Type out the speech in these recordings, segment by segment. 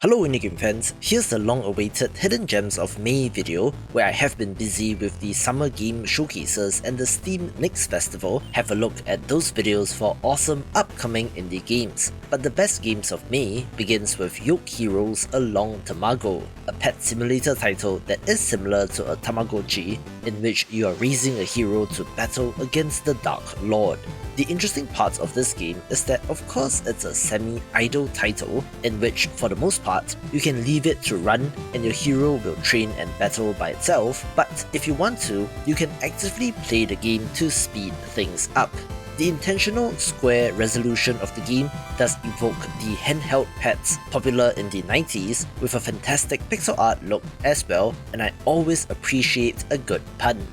Hello Indie Game fans, here's the long-awaited Hidden Gems of May video where I have been busy with the summer game showcases and the Steam Next Festival. Have a look at those videos for awesome upcoming indie games. But the best games of May begins with Yoke Heroes Along Tamago, a pet simulator title that is similar to a Tamagotchi in which you are raising a hero to battle against the Dark Lord. The interesting part of this game is that of course it's a semi-idle title in which for the most part you can leave it to run and your hero will train and battle by itself, but if you want to, you can actively play the game to speed things up. The intentional square resolution of the game does evoke the handheld pets popular in the 90s with a fantastic pixel art look as well, and I always appreciate a good pun.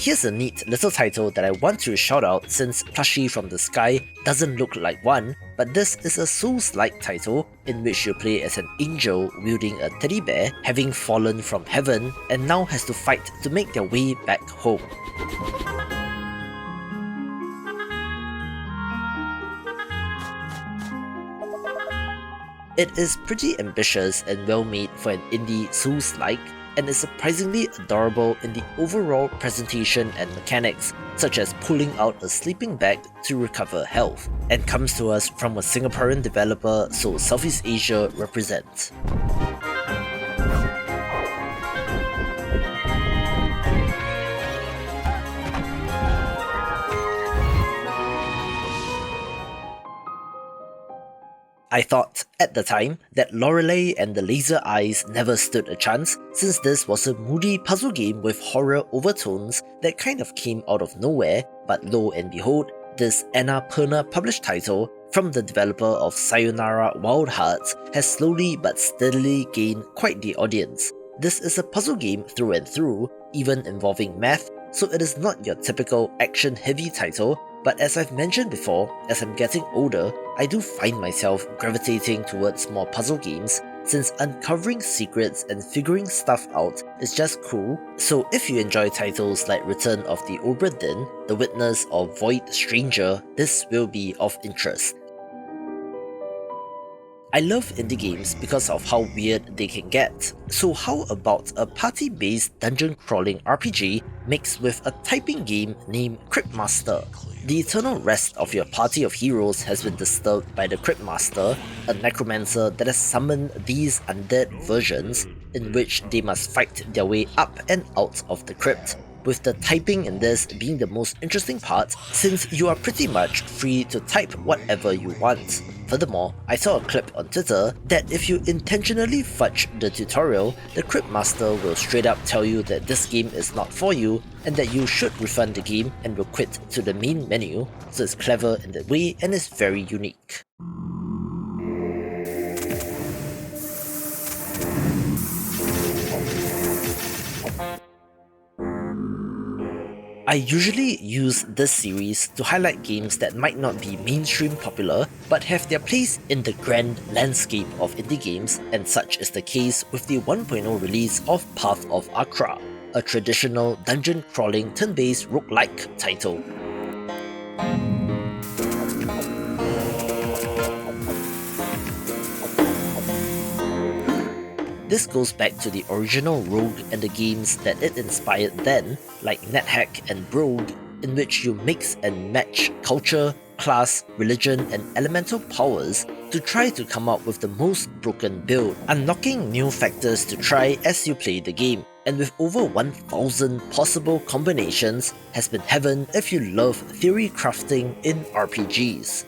Here's a neat little title that I want to shout out since Plushie from the Sky doesn't look like one, but this is a Souls-like title in which you play as an angel wielding a teddy bear having fallen from heaven and now has to fight to make their way back home. It is pretty ambitious and well made for an indie Souls-like, and is surprisingly adorable in the overall presentation and mechanics, such as pulling out a sleeping bag to recover health, and comes to us from a Singaporean developer, so Southeast Asia represents. I thought, at the time, that Lorelei and the Laser Eyes never stood a chance, since this was a moody puzzle game with horror overtones that kind of came out of nowhere, but lo and behold, this Annapurna published title from the developer of Sayonara Wild Hearts has slowly but steadily gained quite the audience. This is a puzzle game through and through, even involving math, so it is not your typical action-heavy title, but as I've mentioned before, as I'm getting older, I do find myself gravitating towards more puzzle games, since uncovering secrets and figuring stuff out is just cool. So if you enjoy titles like Return of the Obra Dinn, The Witness or Void Stranger, this will be of interest. I love indie games because of how weird they can get, so how about a party-based dungeon crawling RPG mixed with a typing game named Cryptmaster? The eternal rest of your party of heroes has been disturbed by the Cryptmaster, a necromancer that has summoned these undead versions in which they must fight their way up and out of the crypt, with the typing in this being the most interesting part since you are pretty much free to type whatever you want. Furthermore, I saw a clip on Twitter that if you intentionally fudge the tutorial, the Cryptmaster will straight up tell you that this game is not for you and that you should refund the game and will quit to the main menu, so it's clever in that way and is very unique. I usually use this series to highlight games that might not be mainstream popular but have their place in the grand landscape of indie games, and such is the case with the 1.0 release of Path of Akra, a traditional dungeon crawling turn-based roguelike title. This goes back to the original Rogue and the games that it inspired then, like NetHack and Brogue, in which you mix and match culture, class, religion, and elemental powers to try to come up with the most broken build, unlocking new factors to try as you play the game. And with over 1,000 possible combinations, has been heaven if you love theory crafting in RPGs.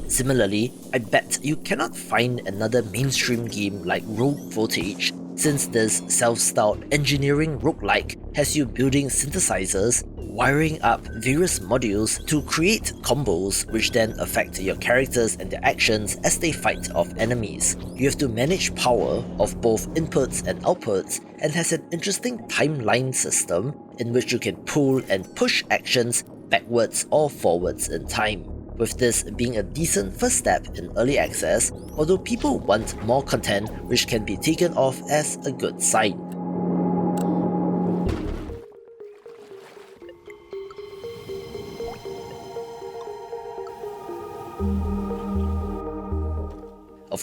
Similarly, I bet you cannot find another mainstream game like Rogue Voltage, since this self-styled engineering roguelike has you building synthesizers, wiring up various modules to create combos which then affect your characters and their actions as they fight off enemies. You have to manage power of both inputs and outputs, and has an interesting timeline system in which you can pull and push actions backwards or forwards in time, with this being a decent first step in early access, although people want more content, which can be taken off as a good sign.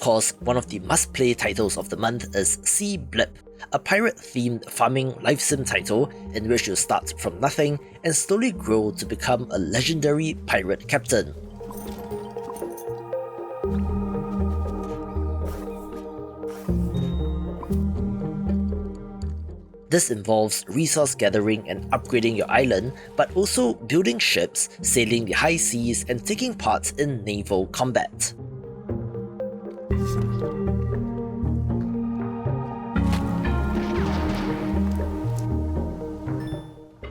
Of course, one of the must-play titles of the month is Sea Blip, a pirate-themed farming life sim title in which you start from nothing and slowly grow to become a legendary pirate captain. This involves resource gathering and upgrading your island, but also building ships, sailing the high seas, and taking part in naval combat.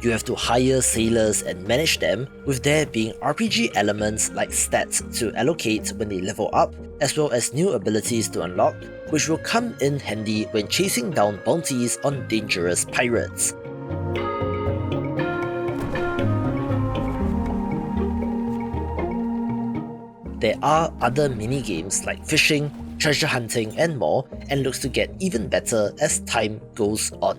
You have to hire sailors and manage them, with there being RPG elements like stats to allocate when they level up, as well as new abilities to unlock, which will come in handy when chasing down bounties on dangerous pirates. There are other mini-games like fishing, treasure hunting and more, and looks to get even better as time goes on.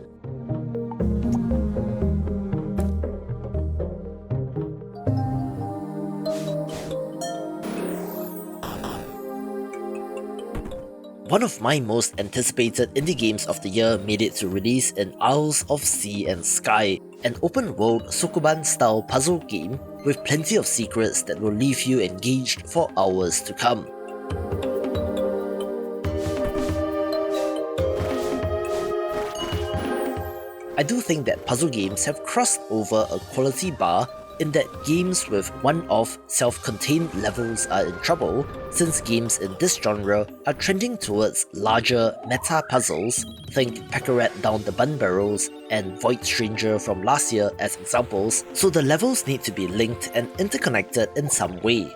One of my most anticipated indie games of the year made it to release in Isles of Sea and Sky, an open-world Sokoban-style puzzle game with plenty of secrets that will leave you engaged for hours to come. I do think that puzzle games have crossed over a quality bar in that games with one-off, self-contained levels are in trouble, since games in this genre are trending towards larger meta puzzles, think Paccarat Down the Bun Barrels and Void Stranger from last year as examples, so the levels need to be linked and interconnected in some way.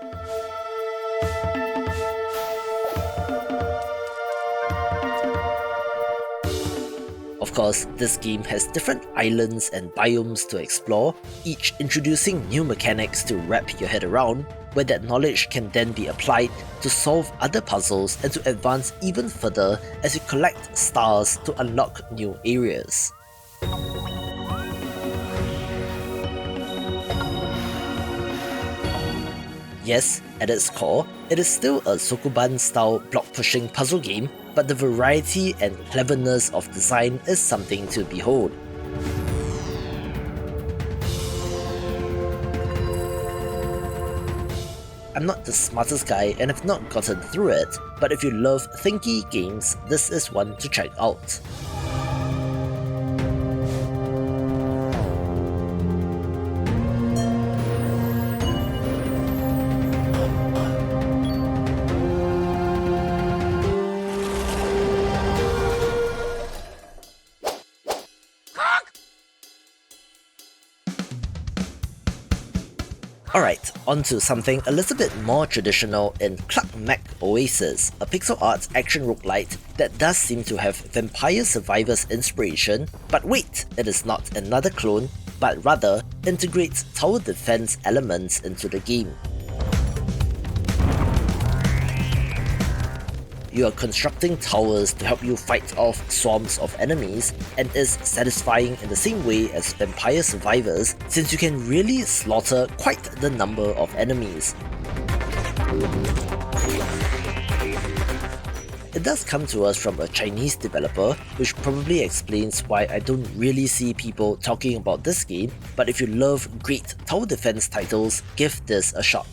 Of course, this game has different islands and biomes to explore, each introducing new mechanics to wrap your head around, where that knowledge can then be applied to solve other puzzles and to advance even further as you collect stars to unlock new areas. Yes, at its core, it is still a Sokoban-style block-pushing puzzle game, but the variety and cleverness of design is something to behold. I'm not the smartest guy and have not gotten through it, but if you love thinky games, this is one to check out. Alright, on to something a little bit more traditional in Cluck Mac Oasis, a pixel art action roguelite that does seem to have Vampire Survivors inspiration, but wait, it is not another clone, but rather integrates tower defense elements into the game. You are constructing towers to help you fight off swarms of enemies, and is satisfying in the same way as Vampire Survivors, since you can really slaughter quite the number of enemies. It does come to us from a Chinese developer, which probably explains why I don't really see people talking about this game, but if you love great tower defense titles, give this a shot.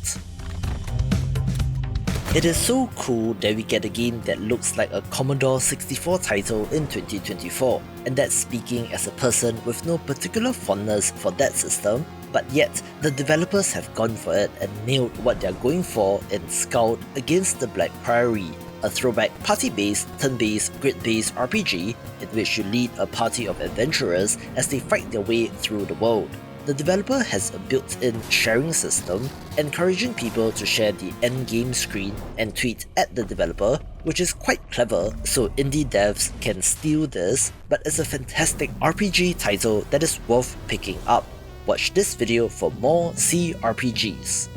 It is so cool that we get a game that looks like a Commodore 64 title in 2024, and that's speaking as a person with no particular fondness for that system, but yet the developers have gone for it and nailed what they're going for in Scout Against the Black Prairie, a throwback party-based, turn-based, grid-based RPG in which you lead a party of adventurers as they fight their way through the world. The developer has a built-in sharing system, encouraging people to share the endgame screen and tweet at the developer, which is quite clever so indie devs can steal this, but it's a fantastic RPG title that is worth picking up. Watch this video for more CRPGs.